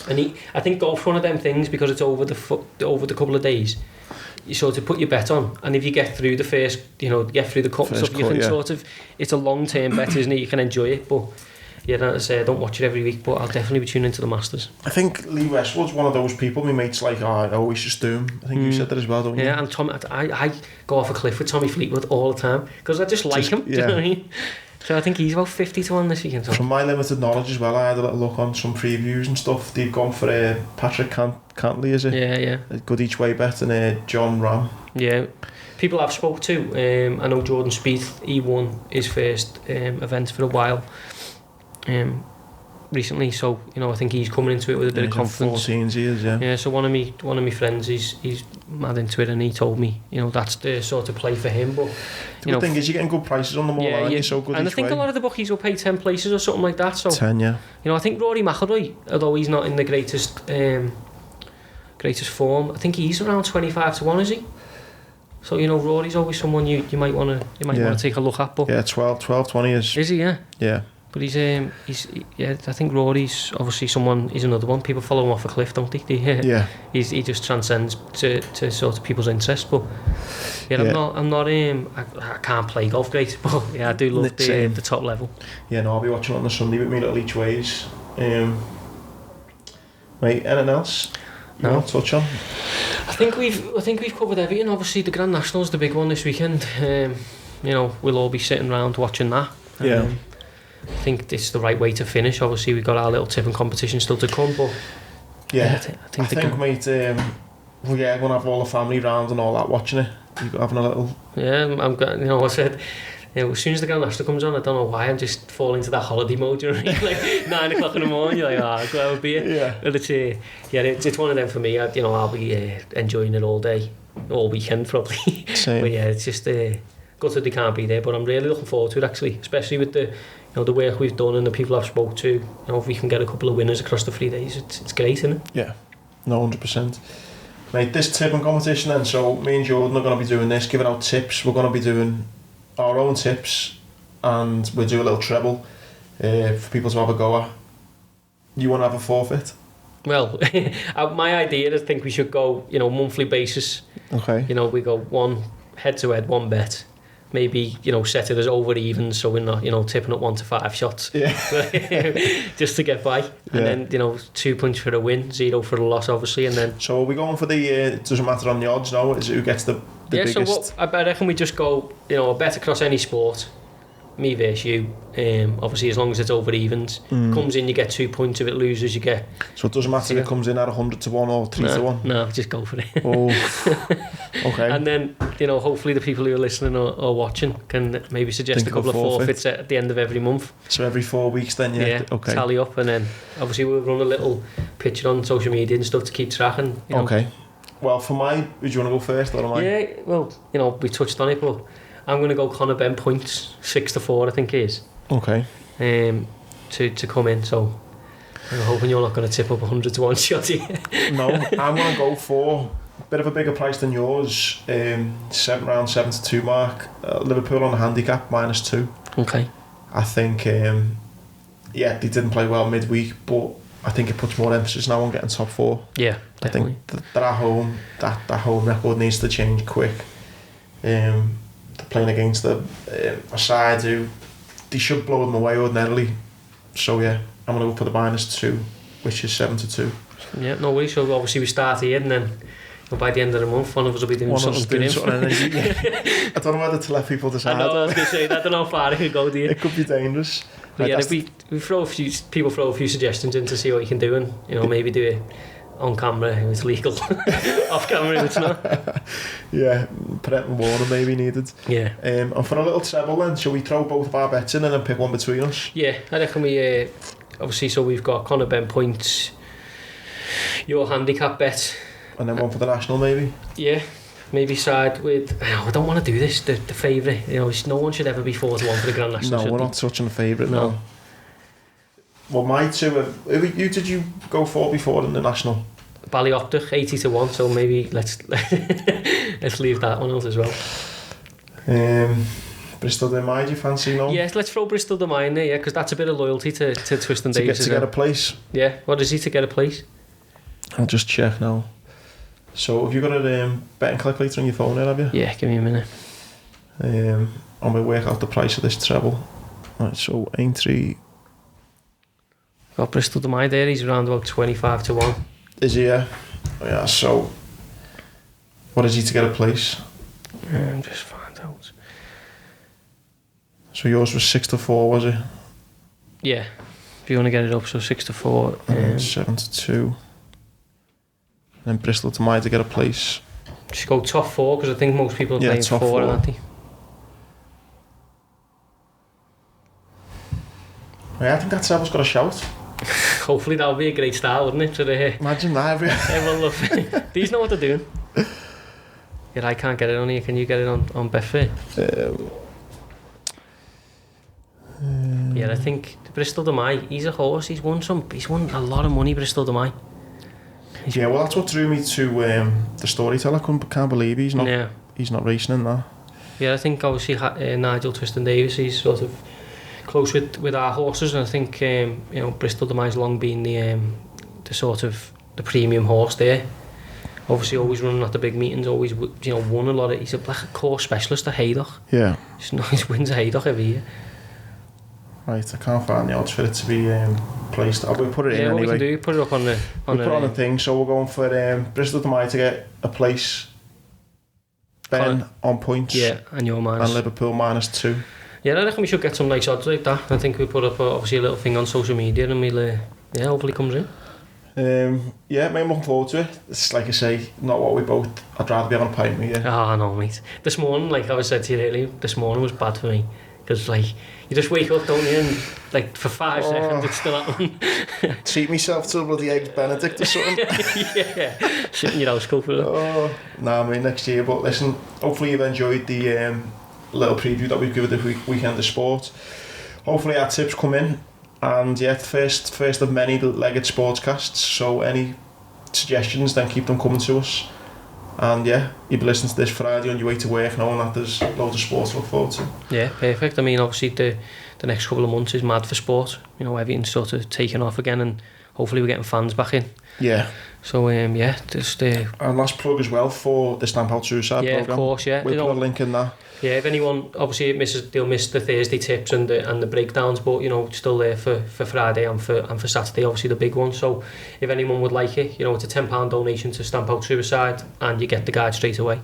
And I think golf's one of them things, because it's over the couple of days. You sort of put your bet on, and if you get through the first, you know, get through the cut and stuff, you can sort of, it's a long-term bet, isn't it? You can enjoy it, but yeah, as I say, I don't watch it every week, but I'll definitely be tuning into the Masters. I think Lee Westwood's one of those people, my mate's like, I always just do him. I think you said that as well, don't you? Yeah, and Tom, I go off a cliff with Tommy Fleetwood all the time, because I just like him, do you know what I mean? So I think he's about 50 to 1 this weekend. From my limited knowledge as well, I had a little look on some previews and stuff. They've gone for Patrick Cantley, is it? Yeah. A good each way bet, and John Ram. Yeah. People I've spoke to, I know Jordan Spieth, he won his first event for a while recently, so you know, I think he's coming into it with a bit of confidence. 14 years, yeah. Yeah, so one of my friends, he's mad into it, and he told me, you know, that's the sort of play for him. But the thing is, you're getting good prices on them all, aren't you? So good. And I think a lot of the bookies will pay 10 places or something like that. So 10, yeah. You know, I think Rory McIlroy, although he's not in the greatest form, I think he's around 25 to 1, is he? So you know, Rory's always someone you might want to take a look at. But yeah, 12-20 is. Is he? Yeah. Yeah. But he's I think Rory's obviously someone. He's another one. People follow him off a cliff, don't they? Yeah. He just transcends to sort of people's interest. But yeah, I'm not I can't play golf great, but yeah, I do love the top level. Yeah, no, I'll be watching it on the Sunday with me little each ways. Mate, anything else you want to touch on? I think we've covered everything. Obviously, the Grand National's the big one this weekend. You know, we'll all be sitting around watching that. Yeah. I think it's the right way to finish. Obviously, we've got our little tipping competition still to come, but yeah, I think mate, we're going to have all the family round and all that watching it. You're having a little. Yeah, you know, I said, you know, as soon as the Grand National comes on, I don't know why I'm just falling into that holiday mode. You know, like 9 o'clock in the morning, you're like, I'll go have a beer. Yeah. But it's one of them for me. You know, I'll be enjoying it all day, all weekend probably. Same. But yeah, it's just gutted they can't be there. But I'm really looking forward to it actually, especially with the. You know, the work we've done and the people I've spoke to, you know, if we can get a couple of winners across the 3 days, it's great, isn't it? Yeah, no, 100%. Mate, this tipping competition then, so me and Jordan are going to be doing this, giving out tips. We're going to be doing our own tips, and we'll do a little treble for people to have a go at. You want to have a forfeit? Well, my idea is I think we should go, you know, monthly basis. Okay. You know, we go one head-to-head, one bet. Maybe, you know, set it as over even, so we're not, you know, tipping up 1 to 5 shots. Yeah. Just to get by. And then, you know, 2 points for a win, 0 for a loss, obviously, and then. So are we going for the? It doesn't matter on the odds now. Is it who gets the biggest? Yeah. So I reckon we just go, you know, a bet across any sport. Me versus you. Obviously, as long as it's over evens, comes in, you get 2 points. If it loses, you get. So it doesn't matter if it comes in at 100 to 1 or 3 to 1. No, just go for it. Oh. Okay. And then, you know, hopefully the people who are listening or watching can maybe suggest a couple of forfeits at the end of every month. So every 4 weeks, then okay. Tally up, and then obviously we'll run a little picture on social media and stuff to keep track. And you know. Okay. Well, for my, do you want to go first or am I? Yeah. Well, you know, we touched on it, but. I'm going to go Conor Ben points 6 to 4, I think it is. Okay. To come in, so I'm hoping you're not going to tip up 100 to 1 shot here. No, I'm going to go for a bit of a bigger price than yours. 7 to 2 mark. Liverpool on the handicap -2. Okay. I think, they didn't play well midweek, but I think it puts more emphasis now on getting top 4. Yeah, definitely. I think that at home, that home record needs to change quick. Playing against a side who they should blow them away ordinarily. So yeah, I'm going to go for the -2, which is 7 to 2. Yeah, no worries. So obviously we start here, and then by the end of the month, one of us will be doing something good. I don't know whether to let people decide. I know, I was going to say that. I don't know how far it could go, do you? It could be dangerous. But yeah, if we throw a few suggestions in to see what you can do, and you know, maybe do it on camera it was legal. Off camera it's not. Yeah, Pret and water maybe needed. Yeah. And for a little treble then, shall we throw both of our bets in and then pick one between us? Yeah, I reckon we obviously, so we've got Conor Ben points, your handicap bet, and then one for the national maybe. Yeah, maybe side with. I don't want to do this. The favourite, no one should ever be 4-1 for the Grand National. No, we're not touching the favourite. No. Well, my two. Who did you go for before in the national? Ballyoptic 80-1. So maybe let's leave that one out as well. Bristol de Mai, do you fancy? No. Yes, let's throw Bristol de Mai in there. Yeah, because that's a bit of loyalty to Twiston Davis. To get a place. Yeah. What is he to get a place? I'll just check now. So have you got a betting calculator on your phone there, have you? Yeah, give me a minute. I'm going to work out the price of this treble. Right, so Aintree. Got Bristol de Mai there, he's around about 25-1. Is he? Yeah. Oh, yeah, so what is he to get a place? Just find out. So yours was 6-4, was it? Yeah. If you want to get it up, so 6-4. 7-2. And then Bristol de Mai to get a place. Just go top 4 because I think most people are playing 4, aren't they? Yeah, I think that treble's got a shout. Hopefully that'll be a great start, wouldn't it? To the, imagine that. Everyone look. These know what they're doing. Yeah, I can't get it on here. Can you get it on Betfair? Yeah, I think Bristol de Mai. He's a horse. He's won a lot of money. Bristol de Mai. Yeah, well, that's what drew me to the Storyteller. Can't believe he's not racing in that. Yeah, I think obviously Nigel Twiston Davis. He's sort of close with our horses, and I think Bristol de Mai's long been the sort of the premium horse there. Obviously, always running at the big meetings. Always won a lot of. He's like a course specialist at Haydock. Yeah, he wins at Haydock every year. Right, I can't find the odds for it to be placed. We'll put it in anyway. Yeah, what we can do, put it up on the. We'll put it on the thing. So we're going for Bristol de Mai to get a place. Ben on points. Yeah, and your minus. And Liverpool -2. Yeah, I reckon we should get some nice odds like that. I think we put up obviously a little thing on social media, and we'll hopefully comes in. Yeah, mate, I'm looking forward to it. It's like I say, not what we both. I'd rather be on a pint with you. Oh no, mate. This morning, like I was said to you earlier, this morning was bad for me because like you just wake up, don't you, and like for 5 seconds it's still happening. Treat myself to a bloody eggs Benedict or something. Yeah, sit in your house, go for it. Oh, nah, mate, next year. But listen, hopefully you've enjoyed the little preview that we've given the weekend of sport. Hopefully our tips come in, and yeah, first of many legged sportscasts. So any suggestions, then keep them coming to us. And yeah, you'll be listening to this Friday on your way to work, knowing that there's loads of sport to look forward to. Yeah, perfect. I mean, obviously the next couple of months is mad for sport. Everything's sort of taking off again, and hopefully we're getting fans back in. Yeah. So yeah, just and last plug as well for the Stamp Out Suicide program. Yeah, of course. Yeah, we'll put a link in that. Yeah, if anyone obviously they'll miss the Thursday tips and the breakdowns, but still there for Friday and for Saturday, obviously the big one. So if anyone would like it, it's a £10 donation to Stamp Out Suicide, and you get the guide straight away.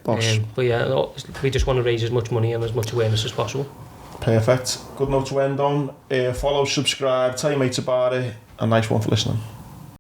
But yeah, we just want to raise as much money and as much awareness as possible. Perfect. Good note to end on. Follow, subscribe, tell your mates about it. A nice one for listening.